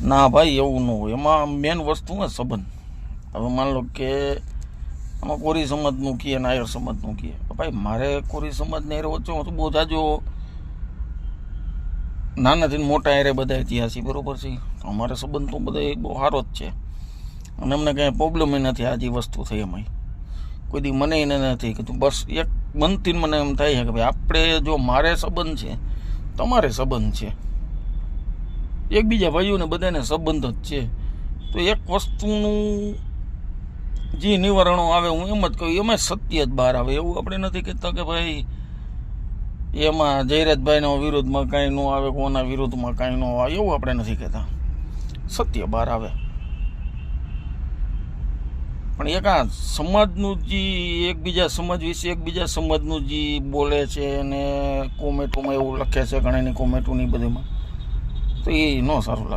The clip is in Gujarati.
ના ભાઈ, એવું ન હોય. એમાં મેન વસ્તુ ને સંબંધ. હવે માન લો કે આમાં કોરી સમાજનું કીએ ને આયર સમાજનું કીએ. ભાઈ મારે કોરી સમાજને એરે વચ્ચે હું તો બહુ જાજો નાનાથી મોટા એરે બધા ઇતિહાસી, બરોબર છે. અમારે સંબંધ તો બધા બહુ સારો જ છે અને અમને કાંઈ પ્રોબ્લેમ નથી આજી વસ્તુ થઈ એમાં. કોઈ દી મને એને નથી કીધું. બસ એક બનતી મને એમ થાય છે કે ભાઈ આપણે જો મારે સંબંધ છે, તમારે સંબંધ છે, એકબીજા ભાઈઓને બધાને સંબંધ જ છે. તો એક વસ્તુનું જે નિવારણો આવે, હું એમ જ કહું, એમાં સત્ય જ બહાર આવે. એવું આપણે નથી કહેતા કે ભાઈ એમાં જયરાજભાઈના વિરોધમાં કાંઈ ન આવે, કોના વિરોધમાં કાંઈ ન આવે, એવું આપણે નથી કહેતા. સત્ય બહાર આવે. પણ એક આ સમાજનું જે એકબીજા સમાજ વિશે એકબીજા સમાજનું જે બોલે છે અને કોમેન્ટોમાં એવું લખે છે, ઘણાની કોમેન્ટોની બધીમાં, તો એ ન સારું લાગે.